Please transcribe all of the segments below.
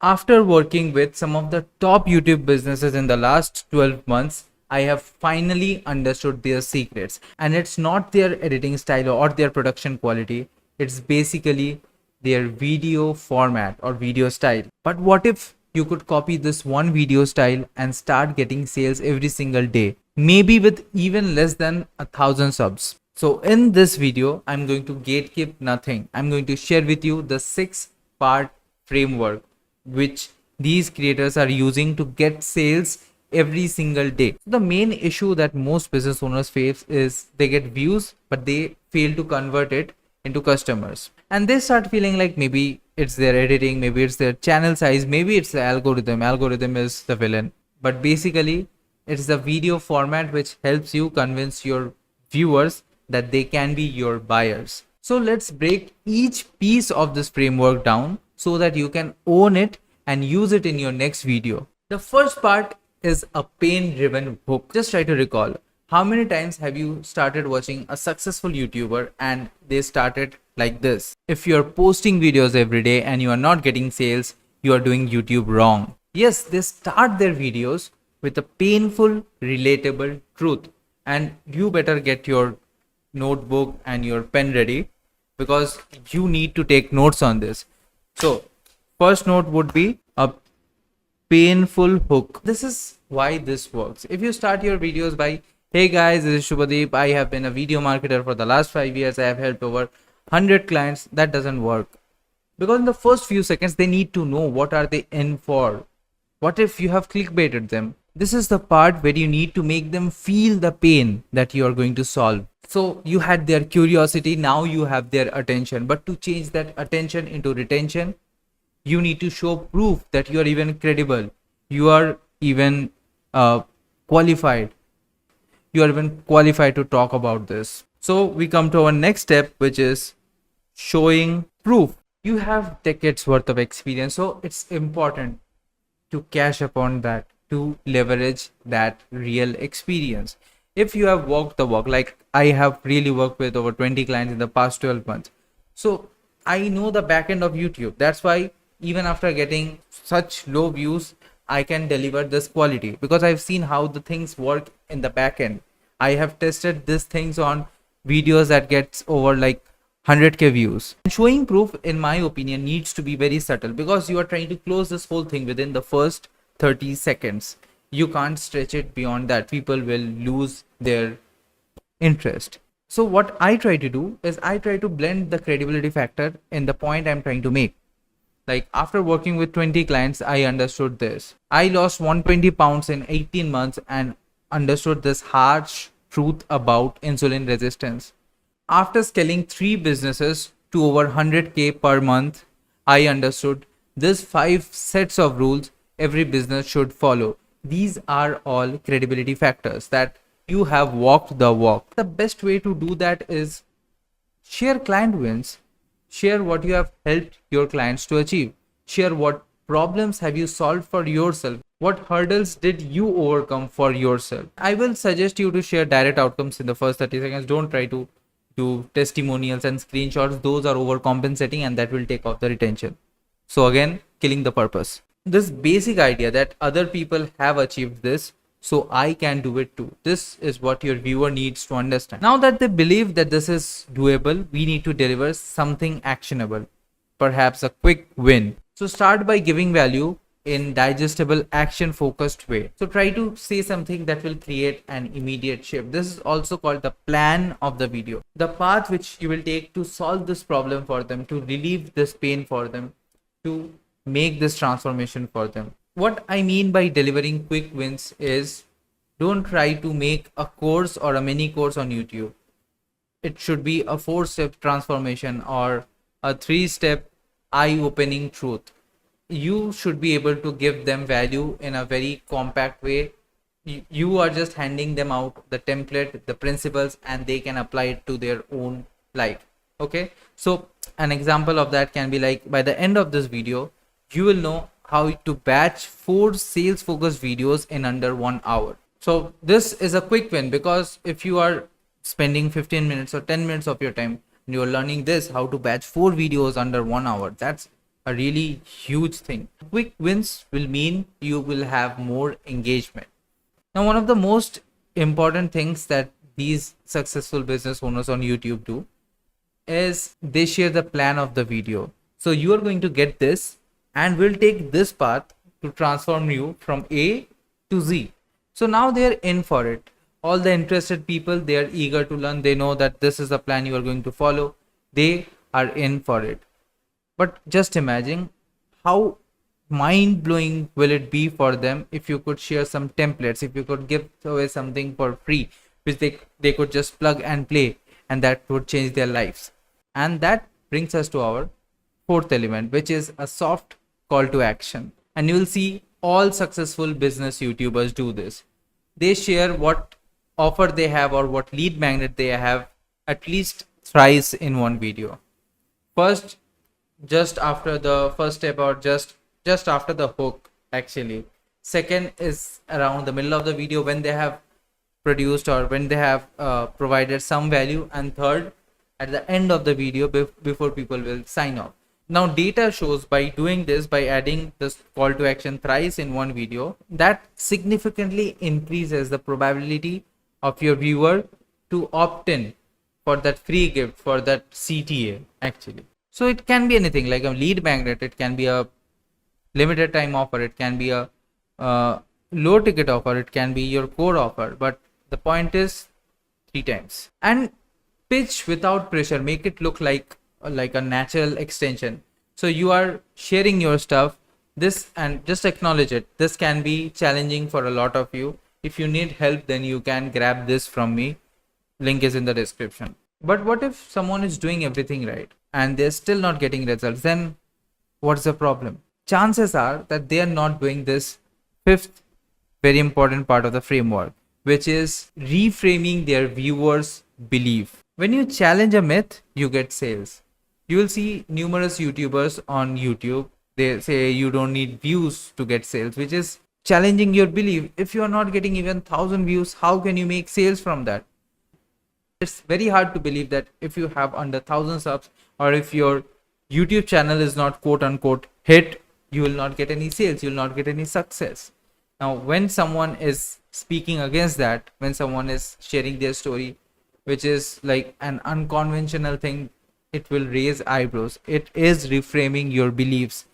After working with some of the top YouTube businesses in the last 12 months, I have finally understood their secrets. And it's not their editing style or their production quality, it's basically their video format or video style. But what if you could copy this one video style and start getting sales every single day, maybe with even less than 1,000 subs? So in this video, I'm going to gatekeep nothing. I'm going to share with you the 6-part framework which these creators are using to get sales every single day. The main issue that most business owners face is they get views, but they fail to convert it into customers. And they start feeling like maybe it's their editing, maybe it's their channel size, maybe it's the algorithm. Algorithm is the villain. But basically, it's the video format which helps you convince your viewers that they can be your buyers. So let's break each piece of this framework down so that you can own it and use it in your next video. The first part is a pain-driven hook. Just try to recall, how many times have you started watching a successful YouTuber and they started like this? If you're posting videos every day and you are not getting sales, you are doing YouTube wrong. Yes, they start their videos with a painful, relatable truth. And you better get your notebook and your pen ready because you need to take notes on this. So first note would be a painful hook. This is why this works. If you start your videos by, hey guys, this is Shubhadeep, I have been a video marketer for the last 5 years, I have helped over 100 clients, that doesn't work. Because in the first few seconds, they need to know what are they in for. What if you have clickbaited them? This is the part where you need to make them feel the pain that you are going to solve. So you had their curiosity, now you have their attention. But to change that attention into retention, you need to show proof that you are even credible. You are even qualified. You are even qualified to talk about this. So we come to our next step, which is showing proof. You have decades worth of experience, so it's important to cash upon that, to leverage that real experience. If you have walked the walk, like I have really worked with over 20 clients in the past 12 months. So I know the back end of YouTube. That's why even after getting such low views, I can deliver this quality because I've seen how the things work in the back end. I have tested these things on videos that gets over like 100k views. And showing proof, in my opinion, needs to be very subtle because you are trying to close this whole thing within the first 30 seconds. You can't stretch it beyond that. People will lose their interest. So what I try to do is I try to blend the credibility factor in the point I'm trying to make. Like after working with 20 clients, I understood this. I lost 120 pounds in 18 months and understood this harsh truth about insulin resistance. After scaling 3 businesses to over 100k per month, I understood these 5 sets of rules every business should follow. These are all credibility factors that you have walked the walk. The best way to do that is share client wins. Share what you have helped your clients to achieve. Share what problems have you solved for yourself. What hurdles did you overcome for yourself? I will suggest you to share direct outcomes in the first 30 seconds. Don't try to do testimonials and screenshots. Those are overcompensating and that will take off the retention. So again, killing the purpose. This basic idea that other people have achieved this, so I can do it too. This is what your viewer needs to understand. Now that they believe that this is doable, we need to deliver something actionable, perhaps a quick win. So start by giving value in digestible, action focused way. So try to say something that will create an immediate shift. This is also called the plan of the video, the path which you will take to solve this problem for them, to relieve this pain for them, to make this transformation for them. What I mean by delivering quick wins is don't try to make a course or a mini course on YouTube. It should be a 4-step transformation or a 3-step eye-opening truth. You should be able to give them value in a very compact way. You are just handing them out the template, the principles, and they can apply it to their own life. Okay, so an example of that can be like, by the end of this video, you will know how to batch 4 sales focused videos in under 1 hour. So this is a quick win because if you are spending 15 minutes or 10 minutes of your time and you are learning this, how to batch 4 videos under 1 hour, that's a really huge thing. Quick wins will mean you will have more engagement. Now, one of the most important things that these successful business owners on YouTube do is they share the plan of the video. So you are going to get this, and we'll take this path to transform you from A to Z. So now they're in for it. All the interested people, they are eager to learn. They know that this is the plan you are going to follow. They are in for it. But just imagine how mind blowing will it be for them if you could share some templates, if you could give away something for free, which they could just plug and play, and that would change their lives. And that brings us to our fourth element, which is a soft call to action. And you will see all successful business YouTubers do this. They share what offer they have or what lead magnet they have at least thrice in one video. First, just after the first step, or just after the hook, actually. Second is around the middle of the video when they have produced or when they have provided some value, and third at the end of the video before people will sign off. Now data shows by doing this, by adding this call to action thrice in one video, that significantly increases the probability of your viewer to opt in for that free gift, for that CTA actually. So it can be anything like a lead magnet, it can be a limited time offer, it can be a low ticket offer, it can be your core offer, but the point is 3 times. And pitch without pressure, make it look like a natural extension. So you are sharing your stuff, this, and just acknowledge it. This can be challenging for a lot of you. If you need help, then you can grab this from me, link is in the description. But what if someone is doing everything right and they're still not getting results? Then what's the problem? Chances are that they are not doing this fifth very important part of the framework, which is reframing their viewers' belief. When you challenge a myth, you get sales. You will see numerous YouTubers on YouTube. They say you don't need views to get sales, which is challenging your belief. If you are not getting even 1,000 views, how can you make sales from that? It's very hard to believe that if you have under 1,000 subs, or if your YouTube channel is not quote unquote hit, you will not get any sales, you will not get any success. Now, when someone is speaking against that, when someone is sharing their story, which is like an unconventional thing, it will raise eyebrows. It is reframing your beliefs.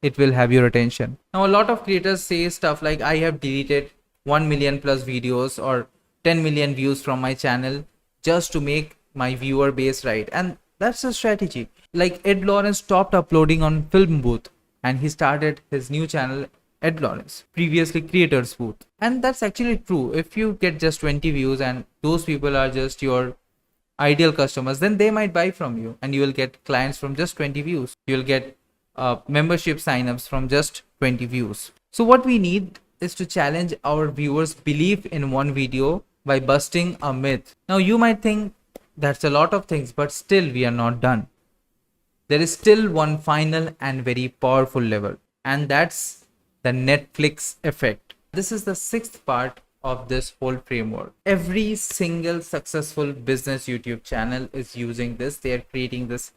It will have your attention. Now, a lot of creators say stuff like, I have deleted 1 million plus videos or 10 million views from my channel just to make my viewer base right. And that's a strategy. Like Ed Lawrence stopped uploading on Film Booth and he started his new channel, Ed Lawrence, previously Creators Booth. And that's actually true. If you get just 20 views and those people are just your ideal customers, then they might buy from you and you will get clients from just 20 views. You'll get membership signups from just 20 views. So what we need is to challenge our viewers' belief in one video by busting a myth. Now you might think that's a lot of things, but still we are not done. There is still one final and very powerful level, and that's the Netflix effect. This is the sixth part of this whole framework. Every single successful business YouTube channel is using this. They are creating this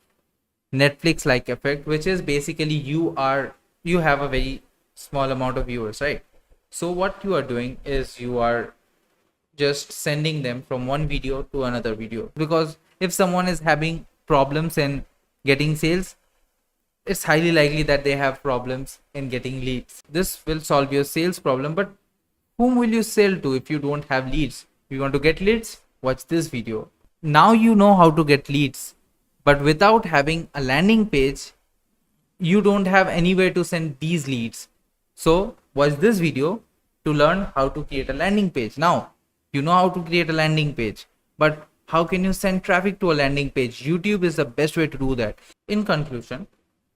Netflix like effect, which is basically you have a very small amount of viewers, right? So what you are doing is you are just sending them from one video to another video, because if someone is having problems in getting sales, it's highly likely that they have problems in getting leads. This will solve your sales problem, but whom will you sell to if you don't have leads? If you want to get leads, watch this video. Now you know how to get leads, but without having a landing page, you don't have anywhere to send these leads. So watch this video to learn how to create a landing page. Now you know how to create a landing page, but how can you send traffic to a landing page? YouTube is the best way to do that. In conclusion,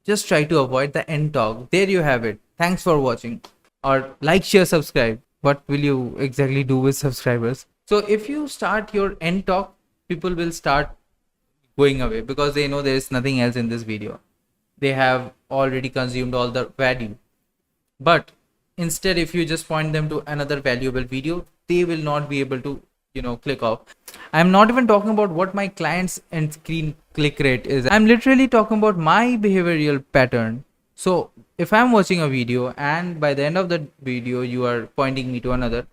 just try to avoid the end talk. There you have it. Thanks for watching. Or like, share, subscribe. What will you exactly do with subscribers? So if you start your end talk, people will start going away because they know there is nothing else in this video. They have already consumed all the value. But instead, if you just point them to another valuable video, they will not be able to, click off. I'm not even talking about what my clients end screen click rate is. I'm literally talking about my behavioral pattern. So if I'm watching a video and by the end of the video you are pointing me to another,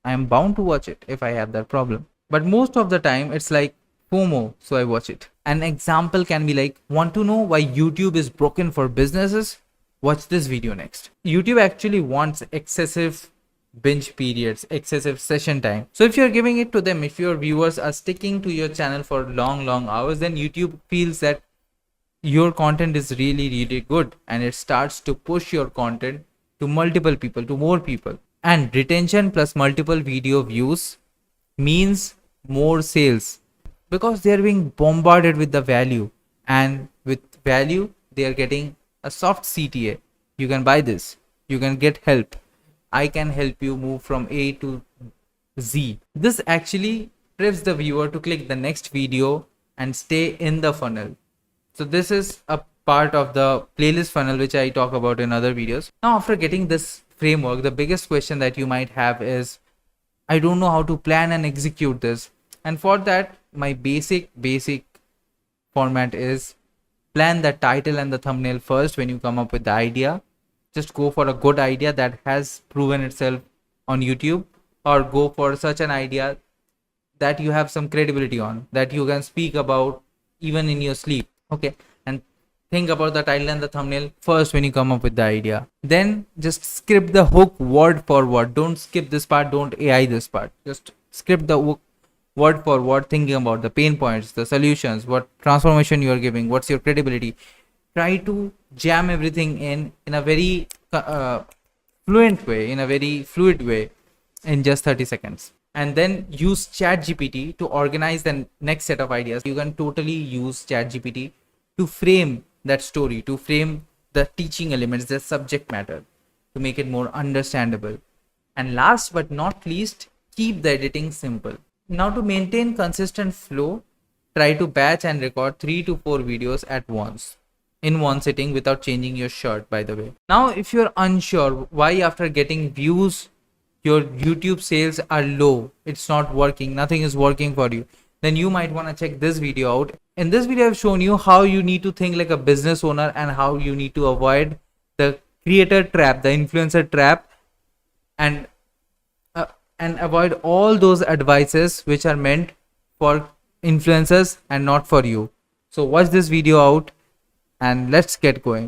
I am bound to watch it if I have that problem. But most of the time it's like FOMO, so I watch it. An example can be like, want to know why YouTube is broken for businesses? Watch this video next. YouTube actually wants excessive binge periods, excessive session time. So if you're giving it to them, if your viewers are sticking to your channel for long hours, then YouTube feels that your content is really good and it starts to push your content to multiple people, to more people. And retention plus multiple video views means more sales, because they are being bombarded with the value, and with value they are getting a soft CTA. You can buy this, you can get help, I can help you move from A to Z. This actually trips the viewer to click the next video and stay in the funnel. So this is a part of the playlist funnel which I talk about in other videos. Now after getting this framework, the biggest question that you might have is, I don't know how to plan and execute this. And for that, my basic format is, plan the title and the thumbnail first when you come up with the idea. Just go for a good idea that has proven itself on YouTube, or go for such an idea that you have some credibility on, that you can speak about even in your sleep. Okay. And think about the title and the thumbnail first when you come up with the idea. Then just script the hook word for word. Don't skip this part, don't AI this part. Just script the hook word for word, thinking about the pain points, the solutions, what transformation you are giving, what's your credibility. Try to jam everything in a very fluent way, in a very fluid way, in just 30 seconds. And then use ChatGPT to organize the next set of ideas. You can totally use ChatGPT to frame that story, to frame the teaching elements, the subject matter, to make it more understandable. And last but not least, keep the editing simple. Now to maintain consistent flow, try to batch and record 3 to 4 videos at once, in one sitting, without changing your shirt, by the way. Now if you're unsure why after getting views your YouTube sales are low, it's not working, nothing is working for you, then you might want to check this video out. In this video I've shown you how you need to think like a business owner and how you need to avoid the creator trap, the influencer trap, and avoid all those advices which are meant for influencers and not for you. So watch this video out and let's get going.